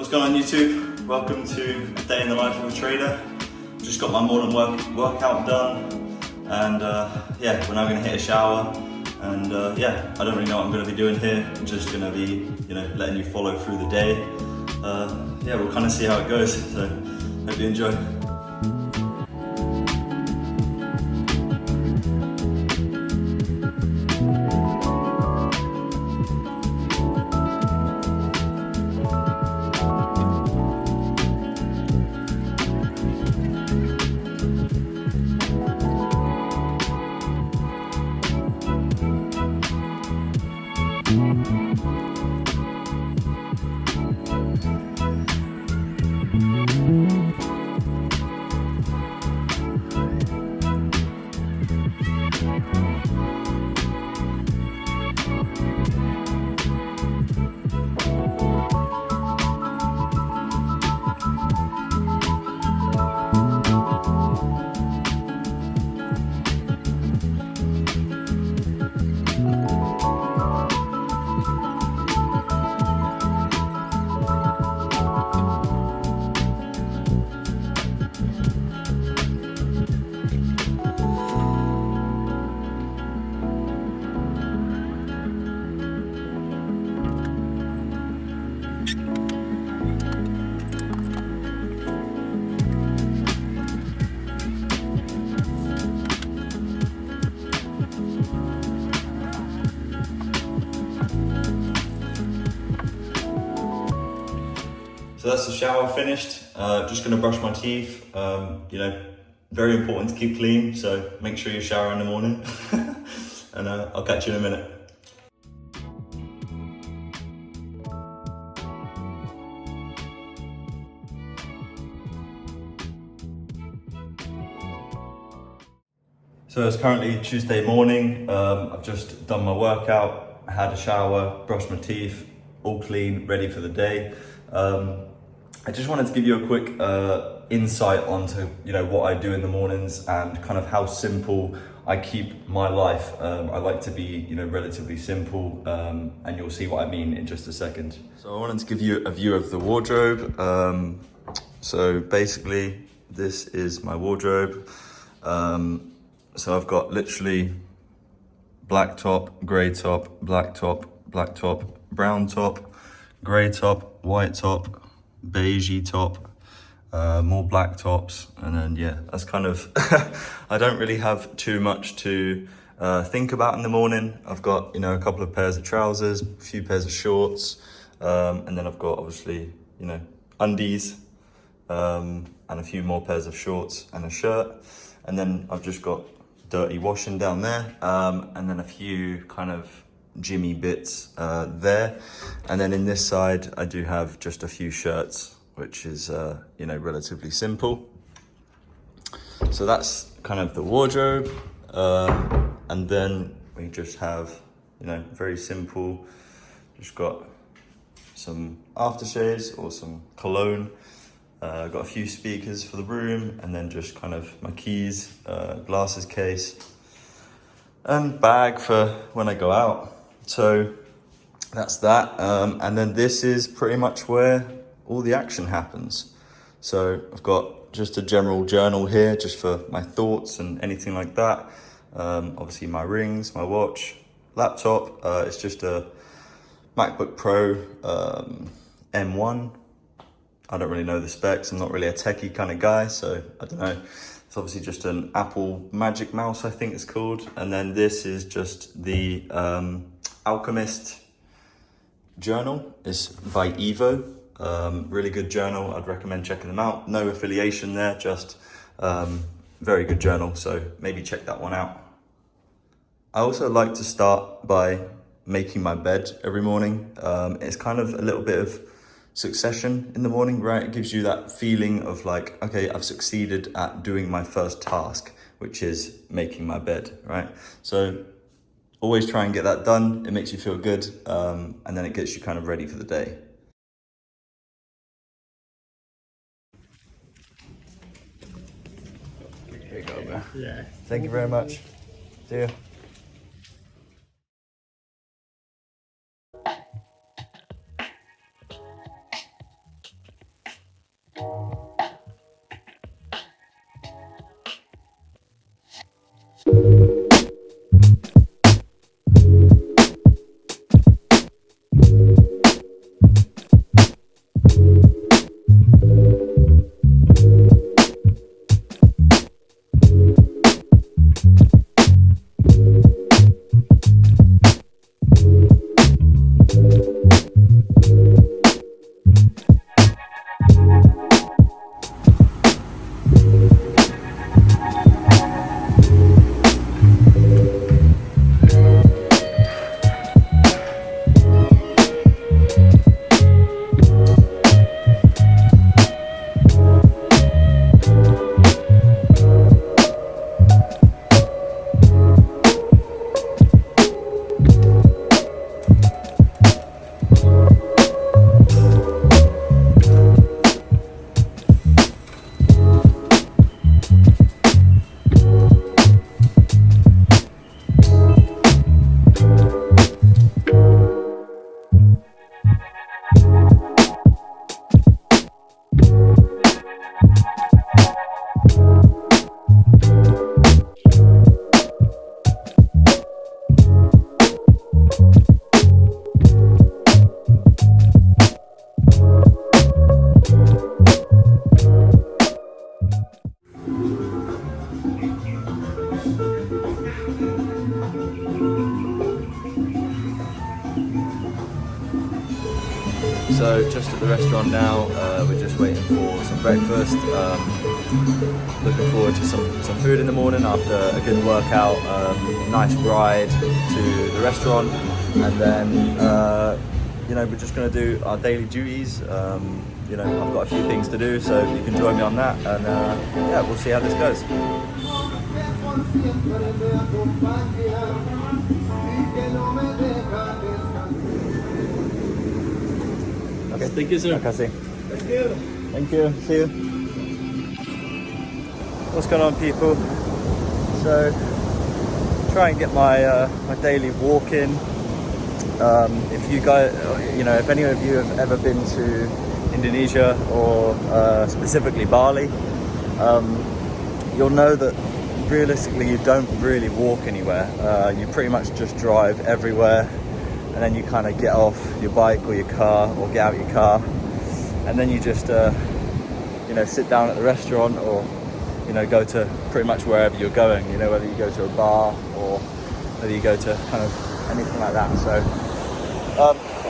What's going on YouTube? Welcome to a day in the life of a trader. Just got my morning workout done and yeah, we're now going to hit a shower and yeah, I don't really know what I'm going to be doing here. I'm just going to be, letting you follow through the day. Yeah, we'll kind of see how it goes, so hope you enjoy. So that's the shower finished. Just gonna brush my teeth. Very important to keep clean, so make sure you shower in the morning. And I'll catch you in a minute. So it's currently Tuesday morning. I've just done my workout, had a shower, brushed my teeth, all clean, ready for the day. I just wanted to give you a quick insight onto what I do in the mornings and kind of how simple I keep my life. I like to be relatively simple, and you'll see what I mean in just a second. So I wanted to give you a view of the wardrobe. So basically this is my wardrobe. So I've got literally black top, grey top, black top, brown top, grey top, white top, beigey top, more black tops, and then yeah, that's kind of I don't really have too much to think about in the morning. I've got a couple of pairs of trousers, a few pairs of shorts, and then I've got obviously undies, and a few more pairs of shorts and a shirt, and then I've just got dirty washing down there, and then a few kind of gymmy bits there, and then in this side I do have just a few shirts, which is relatively simple. So that's kind of the wardrobe, and then we just have very simple, just got some aftershaves or some cologne, got a few speakers for the room, and then just kind of my keys, glasses case, and bag for when I go out. So that's that, and then this is pretty much where all the action happens. So I've got just a general journal here just for my thoughts and anything like that. Obviously my rings, my watch, laptop, it's just a MacBook Pro M1. I don't really know the specs, I'm not really a techie kind of guy, so I don't know. It's obviously just an Apple Magic Mouse, I think it's called. And then this is just the Alchemist journal. It's by Evo. Really good journal, I'd recommend checking them out. No affiliation there, just very good journal, so maybe check that one out. I also like to start by making my bed every morning. It's kind of a little bit of succession in the morning, right? It gives you that feeling of like, okay, I've succeeded at doing my first task, which is making my bed, right? So always try and get that done. It makes you feel good, and then it gets you kind of ready for the day. There you go, bro. Yeah. Thank you very much. See ya. So just at the restaurant now, we're just waiting for some breakfast. Looking forward to some food in the morning after a good workout. Nice ride to the restaurant, and then you know, we're just going to do our daily duties. You know, I've got a few things to do, so you can join me on that, and yeah, we'll see how this goes. Okay. Thank you, sir. Okay, see. Thank you. Thank you. See you. What's going on, people? So, try and get my my daily walk in. If you guys, you know, if any of you have ever been to Indonesia or specifically Bali, you'll know that realistically you don't really walk anywhere. You pretty much just drive everywhere, and then you kind of get off your bike or your car, or get out your car, and then you just you know, sit down at the restaurant, or you know, go to pretty much wherever you're going. You know, whether you go to a bar or whether you go to kind of anything like that. So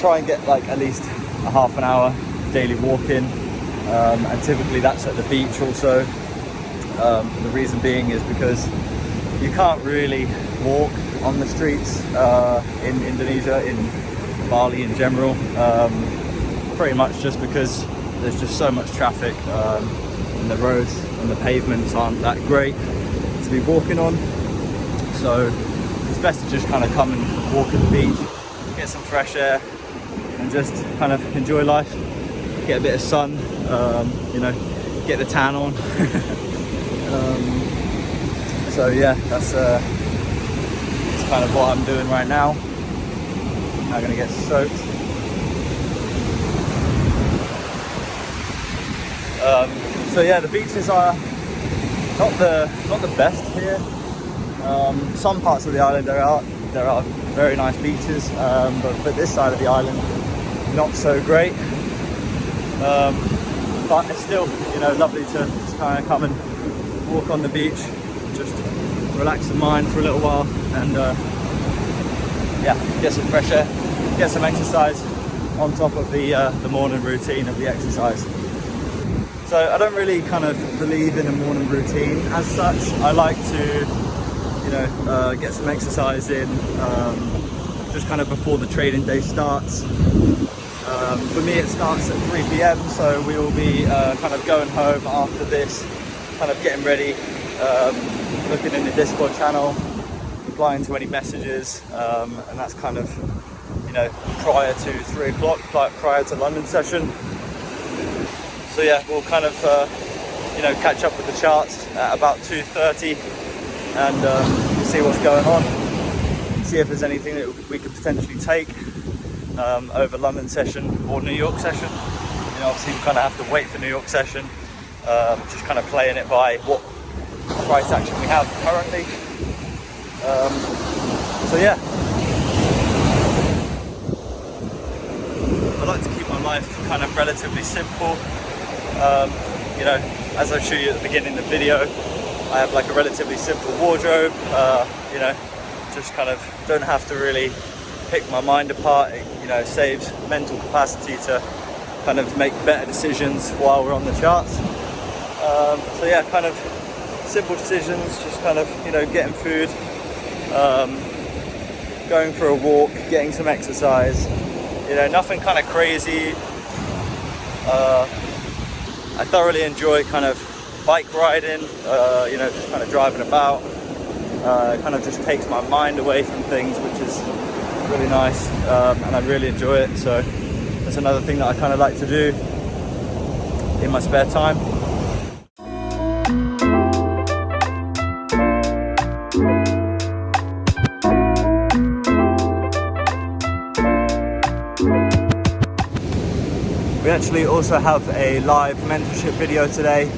try and get like at least a half an hour daily walk in, and typically that's at the beach also. The reason being is because you can't really walk on the streets in Indonesia, in Bali in general, pretty much just because there's just so much traffic, and the roads and the pavements aren't that great to be walking on. So it's best to just kind of come and walk at the beach, get some fresh air, and just kind of enjoy life, get a bit of sun, you know, get the tan on. So yeah, that's kind of what I'm doing right now. I'm gonna get soaked. So yeah, the beaches are not the best here. Some parts of the island there are very nice beaches, but this side of the island not so great. But it's still, you know, lovely to just kind of come and walk on the beach, just relax the mind for a little while, and yeah, get some fresh air, get some exercise on top of the morning routine of the exercise. So I don't really kind of believe in a morning routine as such. I like to, you know, get some exercise in just kind of before the trading day starts. For me, it starts at 3 p.m, so we will be kind of going home after this, kind of getting ready, looking in the Discord channel, replying to any messages, and that's kind of, you know, prior to 3 o'clock, prior to London session. So yeah, we'll kind of, you know, catch up with the charts at about 2:30, and we'll see what's going on, see if there's anything that we could potentially take over London session or New York session. You know, obviously we kind of have to wait for New York session, just kind of playing it by what price action we have currently. So yeah, I like to keep my life kind of relatively simple. You know, as I showed you at the beginning of the video, I have like a relatively simple wardrobe. You know, just kind of don't have to really pick my mind apart. It, you know, saves mental capacity to kind of make better decisions while we're on the charts. So yeah, kind of simple decisions, just kind of, you know, getting food, going for a walk, getting some exercise, you know, nothing kind of crazy. I thoroughly enjoy kind of bike riding, you know, just kind of driving about. It kind of just takes my mind away from things, which is really nice, and I really enjoy it. So that's another thing that I kind of like to do in my spare time. We actually also have a live mentorship video today,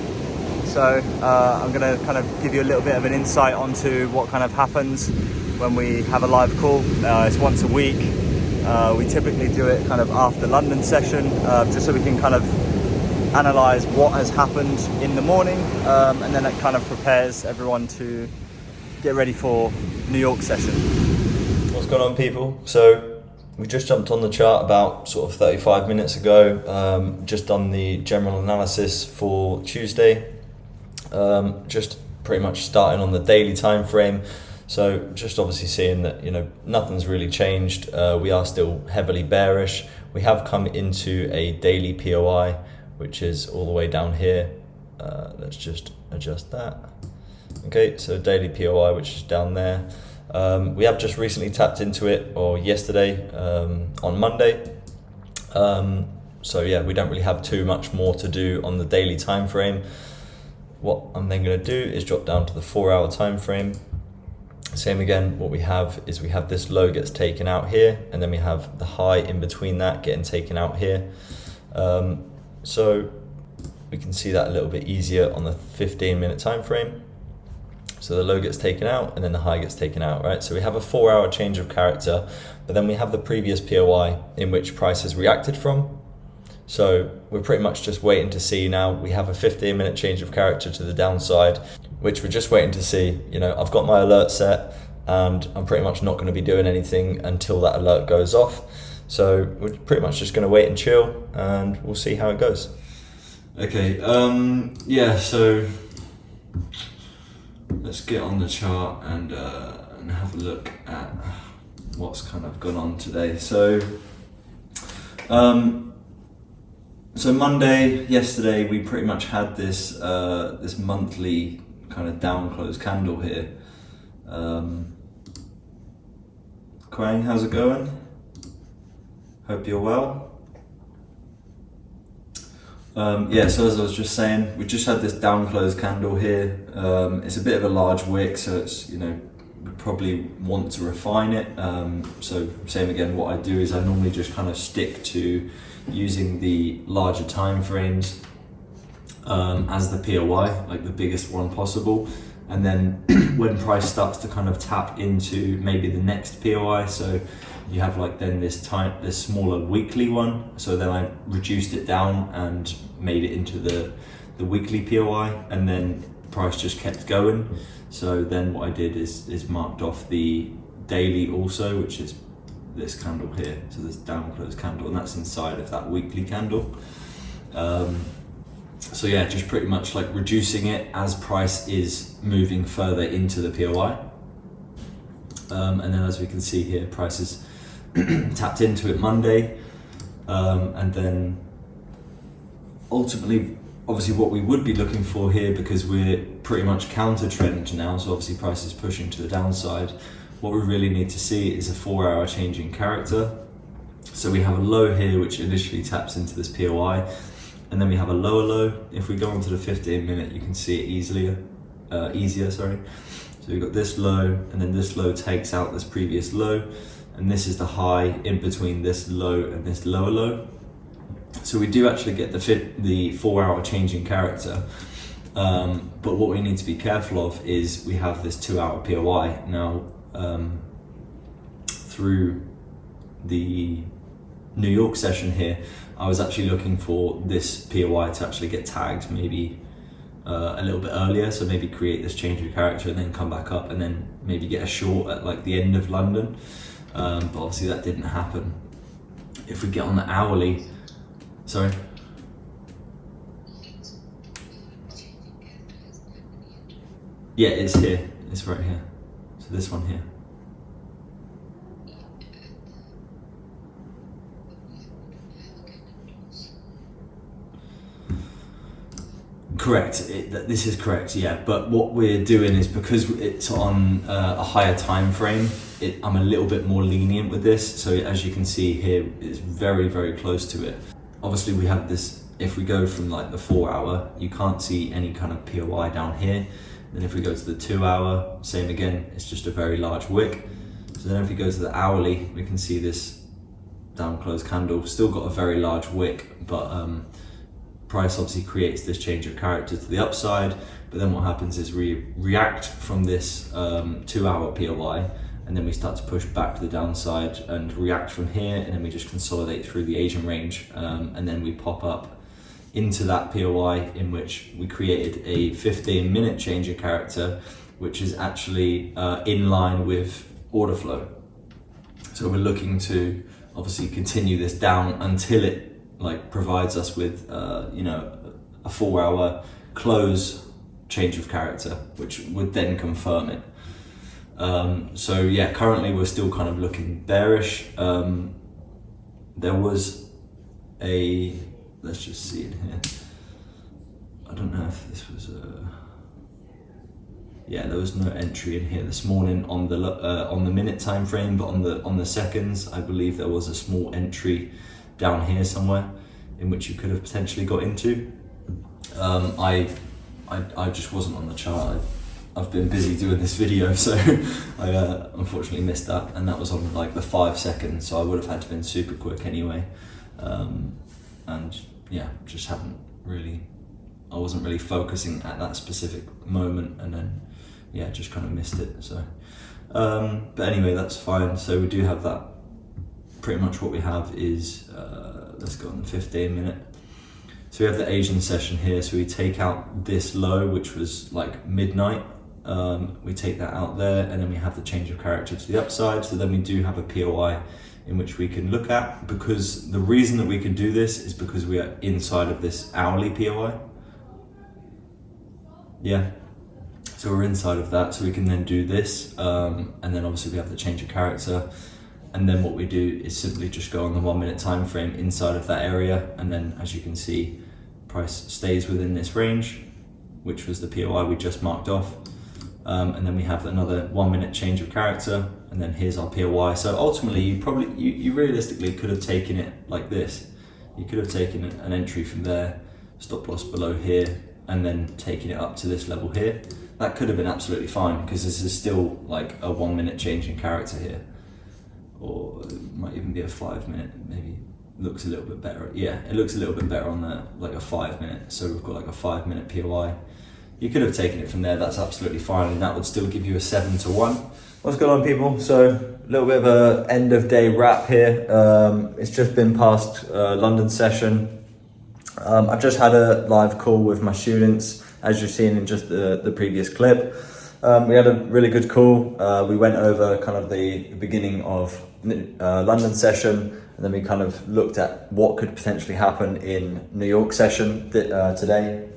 so I'm going to kind of give you a little bit of an insight onto what kind of happens when we have a live call. It's once a week. We typically do it kind of after London session, just so we can kind of analyze what has happened in the morning, and then it kind of prepares everyone to get ready for New York session. What's going on, people? So we just jumped on the chart about sort of 35 minutes ago, just done the general analysis for Tuesday, just pretty much starting on the daily time frame. So just obviously seeing that, you know, nothing's really changed. We are still heavily bearish. We have come into a daily POI, which is all the way down here. Let's just adjust that. Okay, so daily POI, which is down there. We have just recently tapped into it, or yesterday, on Monday. So yeah, we don't really have too much more to do on the daily time frame. What I'm then going to do is drop down to the 4-hour time frame. Same again, what we have is we have this low gets taken out here, and then we have the high in between that getting taken out here. So we can see that a little bit easier on the 15-minute time frame. So the low gets taken out and then the high gets taken out, right? So we have a 4-hour change of character, but then we have the previous POI in which price has reacted from. So we're pretty much just waiting to see now. We have a 15-minute change of character to the downside, which we're just waiting to see. You know, I've got my alert set and I'm pretty much not going to be doing anything until that alert goes off. So we're pretty much just going to wait and chill, and we'll see how it goes. Okay, yeah, so let's get on the chart and have a look at what's kind of gone on today. So Monday, yesterday, we pretty much had this this monthly kind of down close candle here. Quang, how's it going? Hope you're well. Yeah, so as I was just saying, we just had this down close candle here. It's a bit of a large wick, so it's, you know, we probably want to refine it. So same again, what I do is I normally just kind of stick to using the larger time frames as the POI, like the biggest one possible. And then when price starts to kind of tap into maybe the next POI, so you have like then this smaller weekly one. So then I reduced it down and made it into the weekly POI, and then the price just kept going. So then what I did is marked off the daily also, which is this candle here. So this down close candle, and that's inside of that weekly candle. So yeah, just pretty much like reducing it as price is moving further into the POI. And then as we can see here, price is tapped into it Monday. And then ultimately, obviously what we would be looking for here, because we're pretty much counter trend now, so obviously price is pushing to the downside, what we really need to see is a 4-hour change in character. So we have a low here which initially taps into this POI, and then we have a lower low. If we go onto the 15-minute, you can see it easier. So we've got this low, and then this low takes out this previous low, and this is the high in between this low and this lower low. So we do actually get the 4-hour change in character. But what we need to be careful of is we have this 2-hour POI. Now, through the New York session here, I was actually looking for this POI to actually get tagged maybe a little bit earlier, so maybe create this change of character and then come back up and then maybe get a short at like the end of London, but obviously that didn't happen. If we get on the hourly, sorry? Yeah, it's here, it's right here, so this one here. Correct, this is correct, yeah. But what we're doing is, because it's on a higher time frame, I'm a little bit more lenient with this. So as you can see here, it's very, very close to it. Obviously we have this, if we go from like the 4-hour, you can't see any kind of POI down here. Then if we go to the 2-hour, same again, it's just a very large wick. So then if we go to the hourly, we can see this down close candle, still got a very large wick, but price obviously creates this change of character to the upside, but then what happens is we react from this 2-hour POI, and then we start to push back to the downside and react from here, and then we just consolidate through the Asian range, and then we pop up into that POI in which we created a 15-minute change of character, which is actually in line with order flow. So we're looking to obviously continue this down until it like provides us with you know, a 4-hour close change of character, which would then confirm it. So yeah, currently we're still kind of looking bearish. There was a, let's just see it here. I don't know if this was a, yeah, there was no entry in here this morning on the minute time frame, but on the seconds, I believe there was a small entry down here somewhere in which you could have potentially got into. I just wasn't on the chart. I've been busy doing this video, so I unfortunately missed that, and that was on like the 5 seconds, so I would have had to been super quick anyway. And yeah, just haven't really, I wasn't really focusing at that specific moment, and then yeah, just kind of missed it. So but anyway, that's fine. So we do have that. Pretty much what we have is let's go on the 15-minute. So we have the Asian session here, so we take out this low, which was like midnight. We take that out there, and then we have the change of character to the upside. So then we do have a POI in which we can look at, because the reason that we can do this is because we are inside of this hourly POI. Yeah, so we're inside of that, so we can then do this, and then obviously we have the change of character. And then what we do is simply just go on the 1-minute time frame inside of that area, and then as you can see, price stays within this range, which was the POI we just marked off. And then we have another 1-minute change of character, and then here's our POI. So ultimately, you realistically could have taken it like this. You could have taken an entry from there, stop loss below here, and then taken it up to this level here. That could have been absolutely fine, because this is still like a 1-minute change in character here. Or it might even be a 5-minute, maybe looks a little bit better. Yeah, it looks a little bit better on the, like a 5-minute. So we've got like a 5-minute POI. You could have taken it from there, that's absolutely fine, and that would still give you a 7-1. What's going on, people? So a little bit of a end of day wrap here. It's just been past London session. I've just had a live call with my students, as you've seen in just the previous clip. We had a really good call. We went over kind of the beginning of London session, and then we kind of looked at what could potentially happen in New York session today.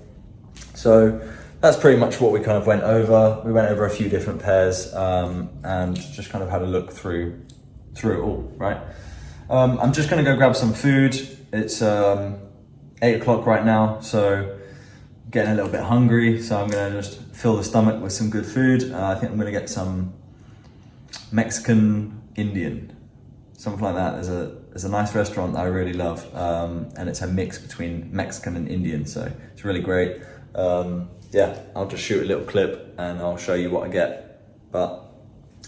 So that's pretty much what we kind of went over. We went over a few different pairs, and just kind of had a look through it all, right? I'm just gonna go grab some food. It's 8 o'clock right now, so getting a little bit hungry, so I'm gonna just fill the stomach with some good food. I think I'm gonna get some Mexican Indian, something like that. There's a nice restaurant that I really love, and it's a mix between Mexican and Indian, so it's really great. Yeah, I'll just shoot a little clip and I'll show you what I get. But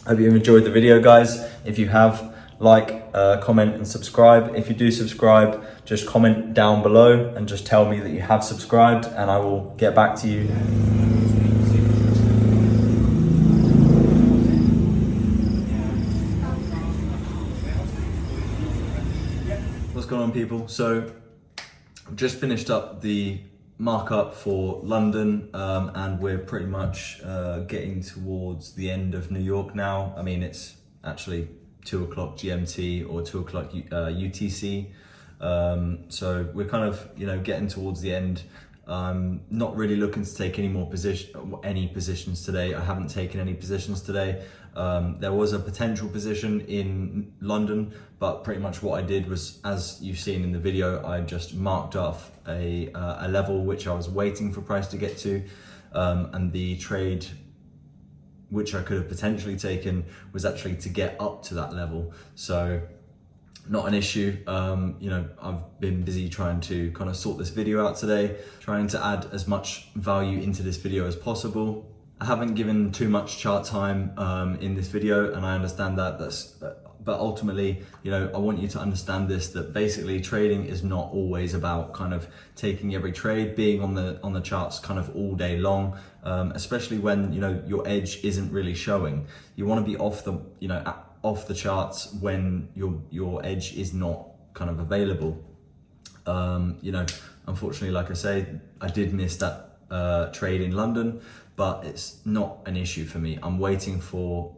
I hope you've enjoyed the video, guys. If you have, like, comment and subscribe. If you do subscribe, just comment down below and just tell me that you have subscribed and I will get back to you. What's going on, people? So I've just finished up the markup for London, and we're pretty much getting towards the end of New York now. I mean, it's actually 2 o'clock GMT or 2 o'clock UTC. So we're kind of, getting towards the end. Not really looking to take any positions today. I haven't taken any positions today. There was a potential position in London, but pretty much what I did was, as you've seen in the video, I just marked off a level which I was waiting for price to get to, and the trade which I could have potentially taken was actually to get up to that level. So not an issue. I've been busy trying to kind of sort this video out today, trying to add as much value into this video as possible. I haven't given too much chart time in this video, and I understand that. But ultimately, I want you to understand this, that basically trading is not always about kind of taking every trade, being on the charts kind of all day long, especially when your edge isn't really showing. You want to be off the charts when your edge is not kind of available. Unfortunately, like I say, I did miss that trade in London, but it's not an issue for me. I'm waiting for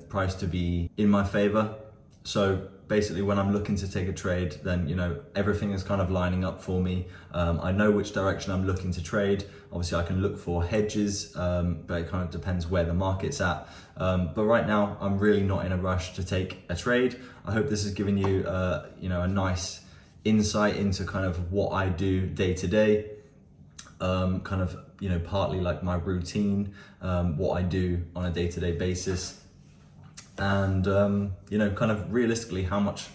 price to be in my favor. So basically, when I'm looking to take a trade, then everything is kind of lining up for me. I know which direction I'm looking to trade. Obviously, I can look for hedges, but it kind of depends where the market's at. But right now, I'm really not in a rush to take a trade. I hope this has given you a nice insight into kind of what I do day to day. Kind of partly like my routine, what I do on a day-to-day basis. And kind of realistically how much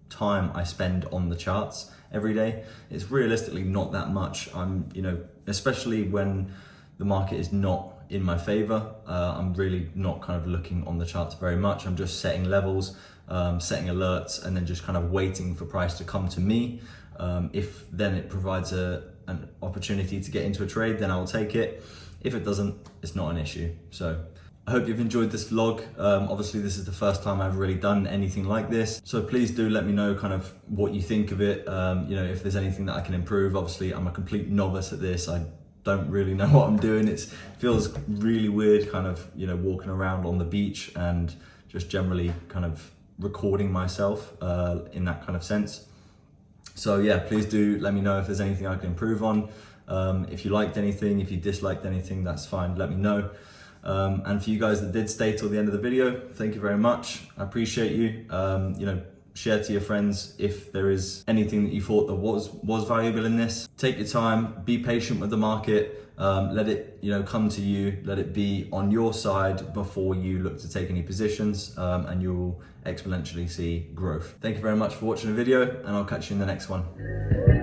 time I spend on the charts every day. It's realistically not that much. I'm especially when the market is not in my favor, I'm really not kind of looking on the charts very much. I'm just setting levels, setting alerts, and then just kind of waiting for price to come to me. If then it provides an opportunity to get into a trade, then I will take it. If it doesn't, it's not an issue. So I hope you've enjoyed this vlog. Obviously, this is the first time I've really done anything like this. So please do let me know kind of what you think of it. If there's anything that I can improve. Obviously, I'm a complete novice at this. I don't really know what I'm doing. It feels really weird kind of, walking around on the beach and just generally kind of recording myself in that kind of sense. So yeah, please do let me know if there's anything I can improve on. If you liked anything, if you disliked anything, that's fine, let me know. And for you guys that did stay till the end of the video, thank you very much. I appreciate you. Share to your friends if there is anything that you thought that was valuable in this. Take your time, be patient with the market. Let it come to you, let it be on your side before you look to take any positions, and you'll exponentially see growth. Thank you very much for watching the video, and I'll catch you in the next one.